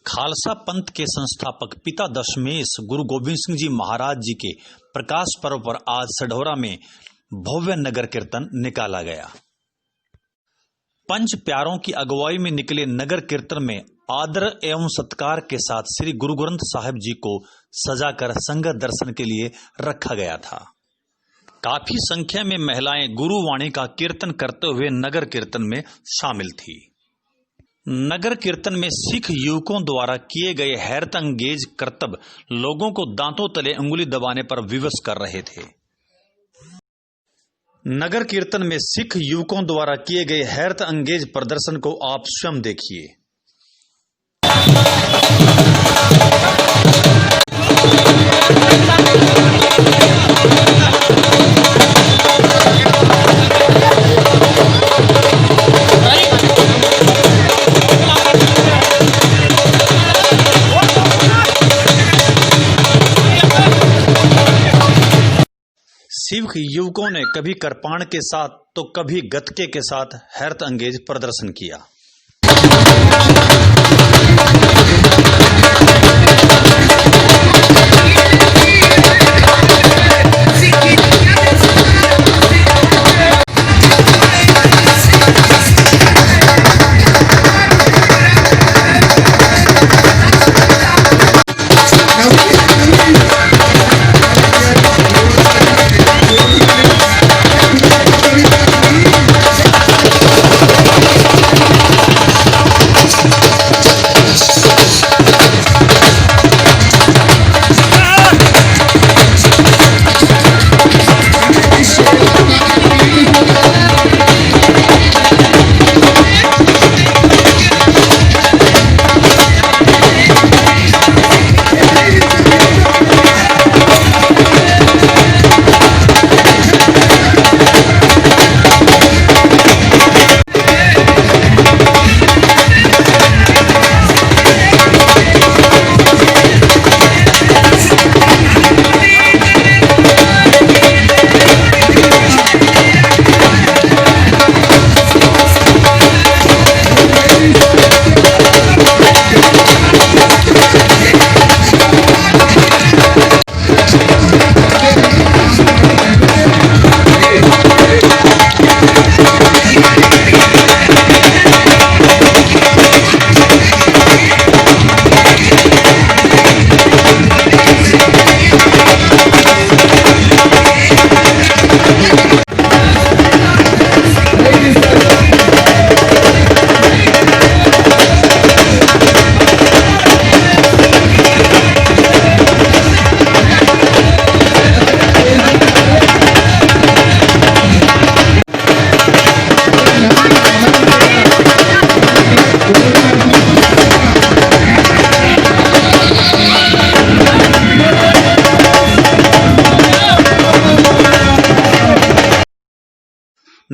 खालसा पंथ के संस्थापक पिता दशमेश गुरु गोविंद सिंह जी महाराज जी के प्रकाश पर्व पर आज सढौरा में भव्य नगर कीर्तन निकाला गया। पंच प्यारों की अगुवाई में निकले नगर कीर्तन में आदर एवं सत्कार के साथ श्री गुरु ग्रंथ साहिब जी को सजाकर संगत दर्शन के लिए रखा गया था। काफी संख्या में महिलाएं गुरुवाणी का कीर्तन करते हुए नगर कीर्तन में शामिल थी। नगर कीर्तन में सिख युवकों द्वारा किए गए हैरत अंगेज करतब लोगों को दांतों तले उंगली दबाने पर विवश कर रहे थे। नगर कीर्तन में सिख युवकों द्वारा किए गए हैरत अंगेज प्रदर्शन को आप स्वयं देखिए। सिख युवकों ने कभी कृपाण के साथ तो कभी गतके के साथ हैरत अंगेज प्रदर्शन किया।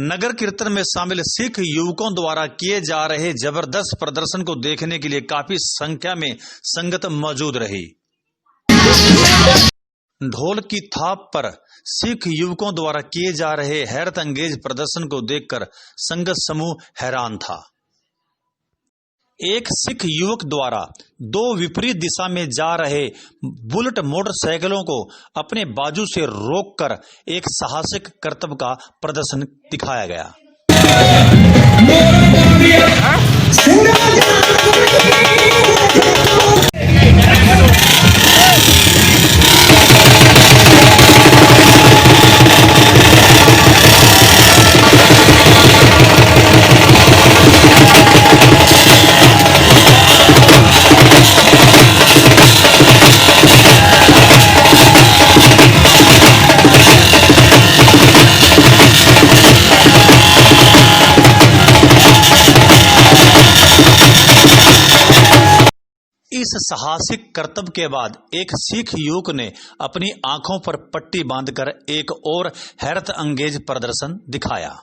नगर कीर्तन में शामिल सिख युवकों द्वारा किए जा रहे जबरदस्त प्रदर्शन को देखने के लिए काफी संख्या में संगत मौजूद रही। ढोल की थाप पर सिख युवकों द्वारा किए जा रहे हैरत अंगेज प्रदर्शन को देखकर संगत समूह हैरान था। एक सिख युवक द्वारा दो विपरीत दिशा में जा रहे बुलेट मोटरसाइकिलों को अपने बाजू से रोककर एक साहसिक करतब का प्रदर्शन दिखाया गया। इस साहसिक करतब के बाद एक सिख युवक ने अपनी आंखों पर पट्टी बांधकर एक और हैरत अंगेज प्रदर्शन दिखाया।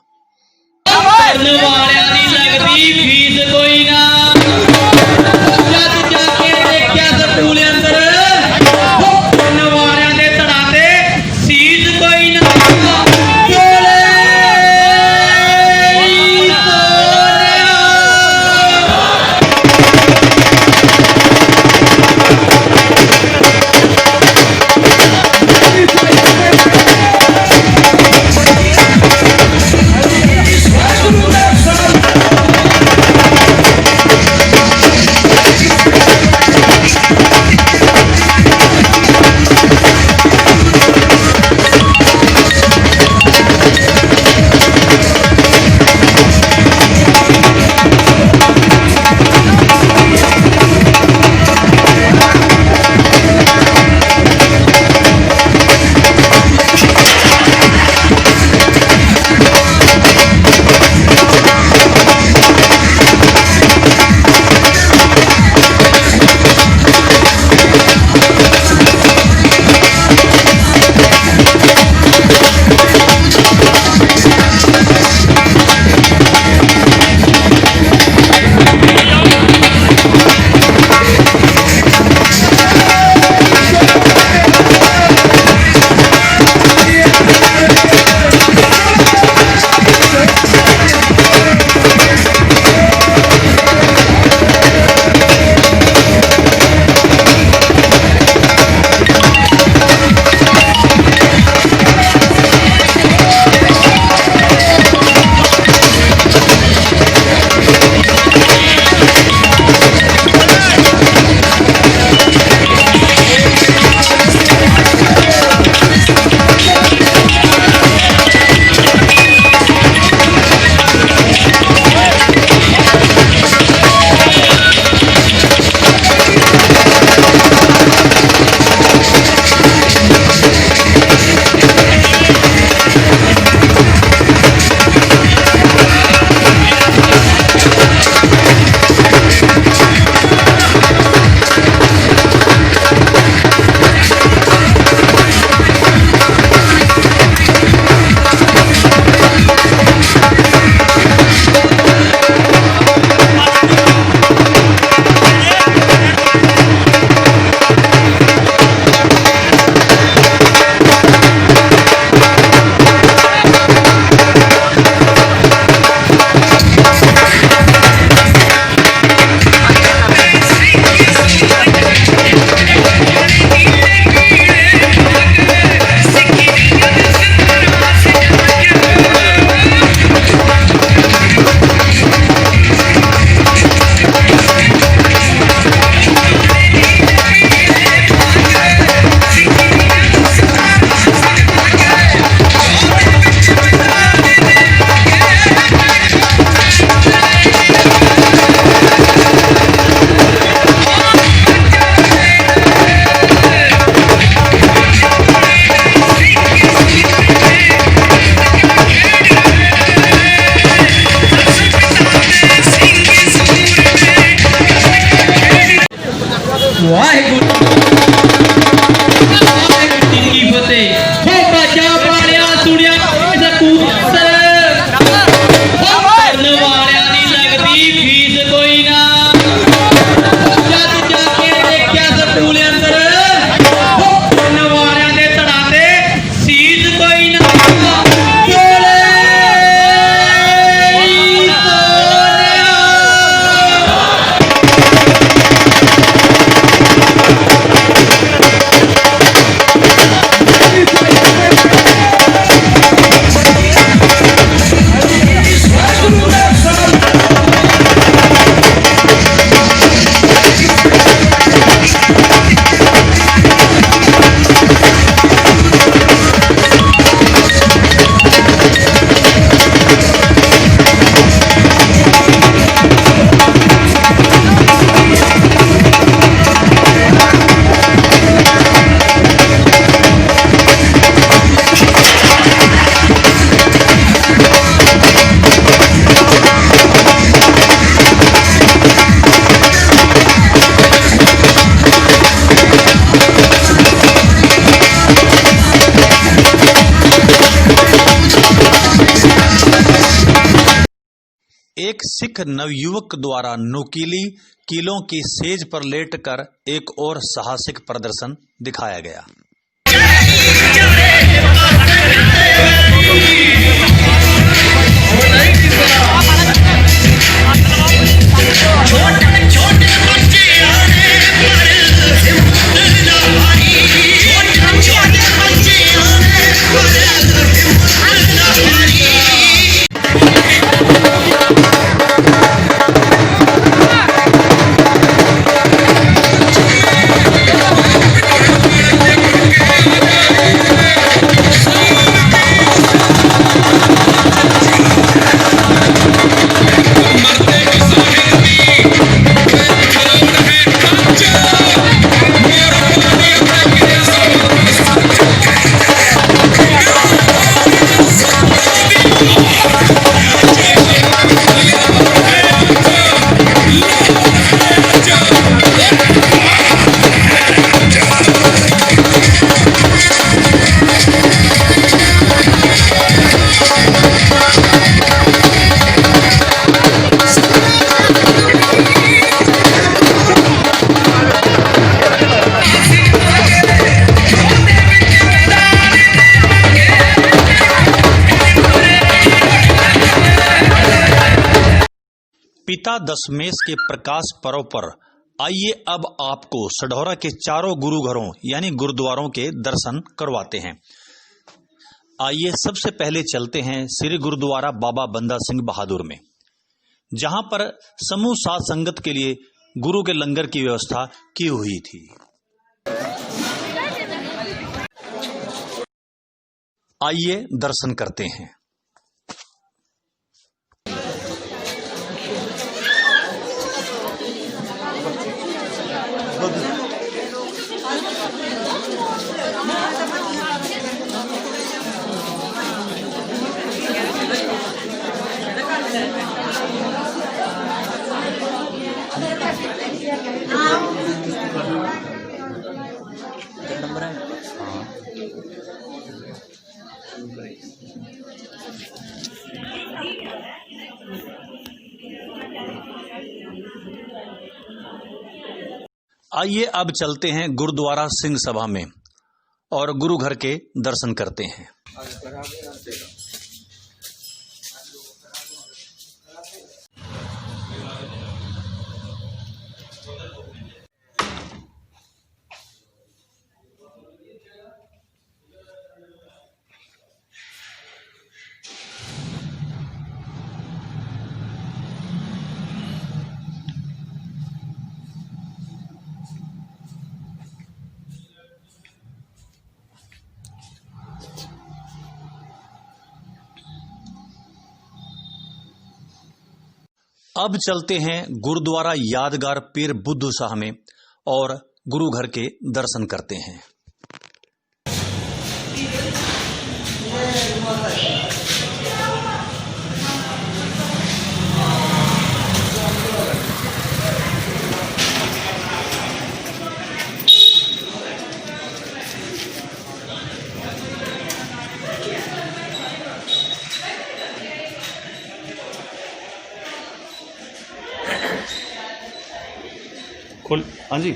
वाहेगुरु की फतेह। हो बचा पालिया सुनिया कबूतर करने वालिया दी लगदी फीस कोई ना। जद जाके देखिया स्कूल अंदर करने वालिया दे धड़ा ते सीस कोई ना। एक सिख नवयुवक द्वारा नुकीली कीलों की सेज पर लेटकर एक और साहसिक प्रदर्शन दिखाया गया। पिता दशमेश के प्रकाश पर्व पर आइए अब आपको सढौरा के चारों गुरु घरों यानी गुरुद्वारों के दर्शन करवाते हैं। आइए सबसे पहले चलते हैं श्री गुरुद्वारा बाबा बंदा सिंह बहादुर में, जहां पर समूह साध संगत के लिए गुरु के लंगर की व्यवस्था की हुई थी। आइए दर्शन करते हैं। आइए अब चलते हैं गुरुद्वारा सिंह सभा में और गुरु घर के दर्शन करते हैं। अब चलते हैं गुरुद्वारा यादगार पीर बुद्धू शाह में और गुरु घर के दर्शन करते हैं। खोल। हाँ जी।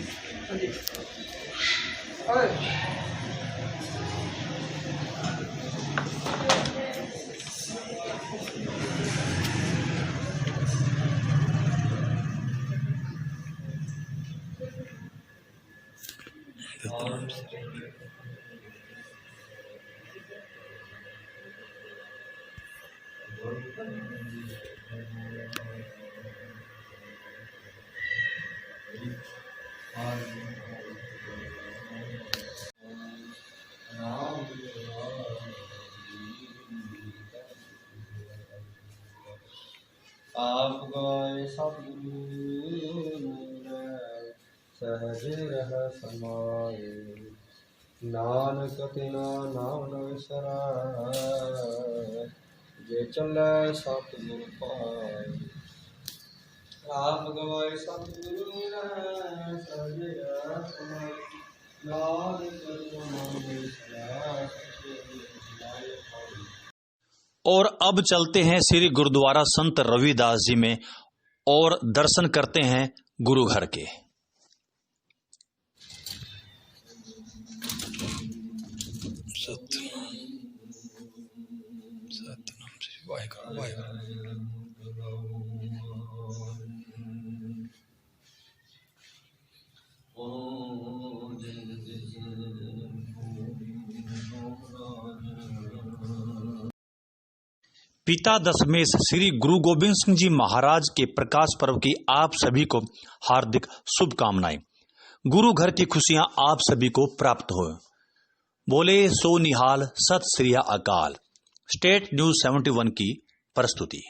आप गए सतगुरु सहज रह समाए, नानक तिना नाम न विसराय, जे चले सतगुर पाए। आप गए सतगुरु सहज रह समाए, नानक तिना नाम न विसराय। और अब चलते हैं श्री गुरुद्वारा संत रविदास जी में और दर्शन करते हैं गुरु घर के। सतनाम श्री वाहेगुरु वाहेगुरु। पिता दशमेश श्री गुरु गोविंद सिंह जी महाराज के प्रकाश पर्व की आप सभी को हार्दिक शुभकामनाएं। गुरु घर की खुशियां आप सभी को प्राप्त हो। बोले सो निहाल, सत श्री अकाल। स्टेट न्यूज 71 की प्रस्तुति।